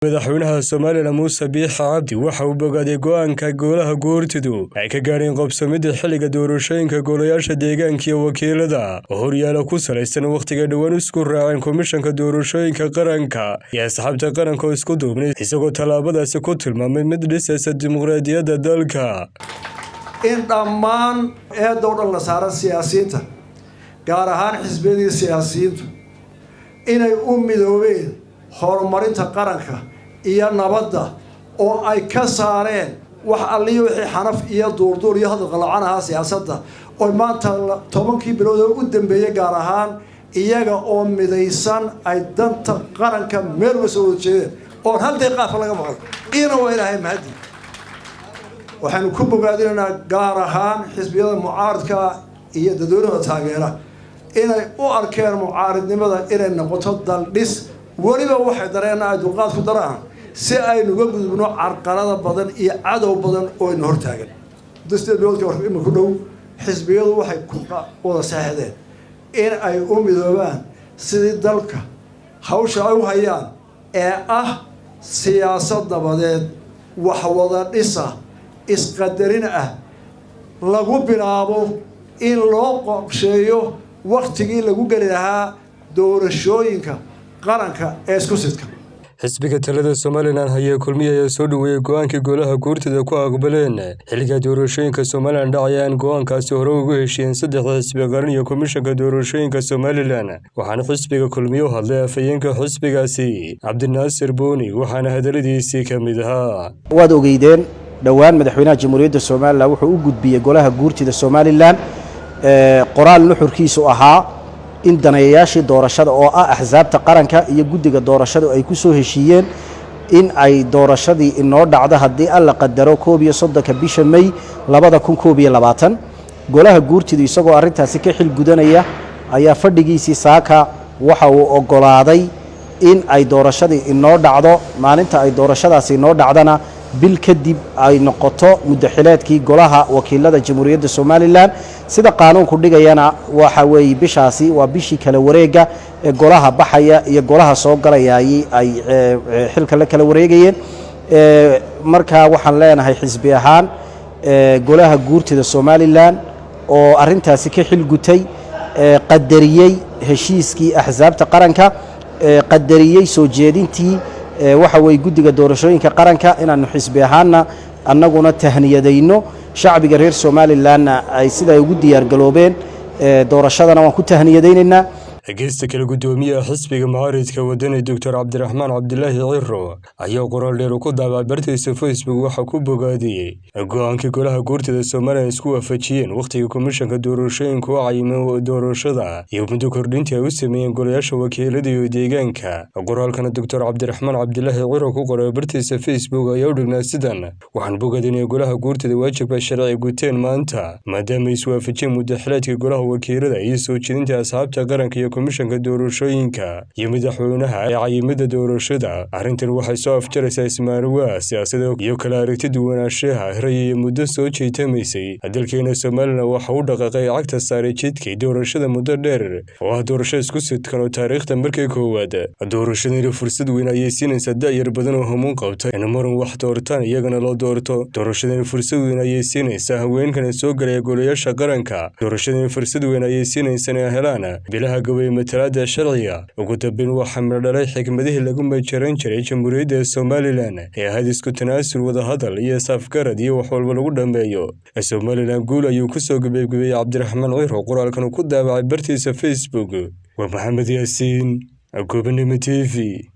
madaxweynaha Soomaaliya Muuse Biixi Cabdi waxa uu bogaaday go'aanka golaha guurtidu ay ka gaareen qobsamida xilliga doorashooyinka golayaasha deegaanka iyo wakiilada oo horyaalo ku salaysan waqtiga dhawaan isku raaceen komishanka doorashooyinka qaranka iyo asxaabta qaranka oo isku duubnay isagoo tallaabadaasi ku tilmaamay mid dhisaysa dimuqraadiyadda dalka in dhammaan eedow dhan la saaran siyaasiyiinta gaar ahaan xisbiyadii siyaasiyiintu inay u midoobeen horumarinta qaranka iyo nabadda oo ay ka saareen wax alliyo wixii xanaf iyo duurduur iyo hadal qaloocan ahaa siyaasadda oo maanta 10 bilood oo u dambeeyay gaar ahaan iyaga oo midaysan ay danta qaranka meel soo jeedeen oo hal daqiiqo laga maqal ina waa ilaahay mahadi waxaanu ku bogaadinaynaa gaar ahaan xisbiyada mucaaradka iyo dadweynaha taageera inay u arkeen mucaaradnimada inay noqoto dal dhis waliba waxay dareenaa dulqaad ku daraan si ay uga gudubno carqalada badan iyo cadow badan oo in hortaagan dadka dowladda wax ku dhow xisbiyadu waxay ku wada saaxdeen in ay u midoobaan sidii dalka hawsha ay u hayaan ee siyaasad nabadeed wax wada dhisa isqadarin lagu bilaabo in loo qorsheeyo waqtigii lagu gali lahaa doorashooyinka qaranka ee isku sidka xisbiga talada Soomaaliland haya kulmiye ayaa soo dhaweeyay go'aankii golaha guurtida ku aqbaleen xilliga doorashooyinka Soomaaliland dhacayaan go'aankaasi hore ugu heshiiyeen saddexda xisbi qaran iyo komishanka doorashooyinka Soomaaliland waxaana xisbiga kulmiye u hadlay afayeenka xisbigaasi Cabdinaasir Booni waxaana hadaladiisii ka mid ahaa waad ogeydeen dhawaan madaxweynaha jamhuuriyadda Soomaaliland wuxuu u gudbiyay golaha guurtida Soomaaliland qoraal nuxurkiisu ahaa in daneeyayaashii doorashada oo axsaabta qaranka iyo guddiga doorashada ay ku soo heshiiyeen in ay doorashadii inoo dhacdo haddii alla qadaro 31 bisha May 2021 golaha guurtida isagoo arintaasi ka xil gudanaya ayaa fadhigiisii saaka waxa uu ogolaaday in ay doorashadii inoo dhacdo maalinta ay doorashadaasi inoo dhacdana bil kadib ay noqoto muddaxileedkii golaha wakiilada jamhuuriyadda Soomaaliland sida qaanuunku dhigayana waxa weey bishaasi waa bishii kala wareega ee golaha baxaya iyo golaha soo galaya ay xilka la kala wareegayeen marka waxaan leenahay xisbi ahaan golaha guurtida Soomaaliland oo arintaasi ka xil gutay qadariyay heshiiskii axsaabta qaranka qadariyay soo jeedintii waxa way guddiga doorashooyinka qaranka inaanu xisbi ahaana annaguna tahniyadayno shacbiga reer Soomaaliland ay sida ugu diyaar galoobeen doorashadana waan ku tahniyadaynaa geesta kala gudoomiyaha xisbiga mucaaradka wadani Dr. Cabdiraxmaan Cabdilaahi Ciro ayaa qoraal dheer ku daabacay bartiisa Facebook waxa ku bogaadiyay go'aankii golaha guurtida Soomaaliland isku waafajiyeen waqtiga komishanka doorashooyinka oo cayimay doorashada iyo muddo kordhinta ay u sameeyeen golayaasha wakiilada iyo deegaanka qoraalkana Dr. Cabdiraxmaan Cabdilaahi Ciro ku qoray bartiisa Facebook ayaa u dhignaa sidan waxaan bogaadinay golaha guurtida waajibka sharci guteen maanta maadaama isku waafajiyeen muddaxileedka golaha wakiilada iyo soo jeedinta asxaabta qaranka iyo komishanka doorashooyinka iyo madaxweynaha ee cayimada doorashada arrintan waxay soo afjaraysaa ismaarwaa siyaasadda iyo kala aragti duwanaanshaha ray iyo muddo soo jeetamaysay dalkeena Soomaaliland waxa uu dhaqaaqay cagta saaray jidkii doorashada muddo dheer oo doorasho isku sidkan oo taariikhda markay koowaad doorashadani fursad weyn ayay siinaysaa da'yar badan oo hamuun qabta in maran wax doortaan iyagana loo doorto doorashadani fursad weyn ayay siinaysaa haweenkan soo galaya golayaasha qaranka doorashadani fursad weyn ayay siinaysaa inay helaan bilaha matalaada sharciga ugu dambeyn waxa dhalay xikmadihii lagu majaran jiray jamhuuriyadda Soomaaliland ee ahayd isku tanaasul wada hadal iyo safgarad iyo wax walba lagu dhameeyo Soomaaliland guul ayuu ku soo gabagabay Cabdiraxmaan Ciro qoraalkan ku daabacay bartiisa Facebook waa Maxamed Yaasiin Gobonimo TV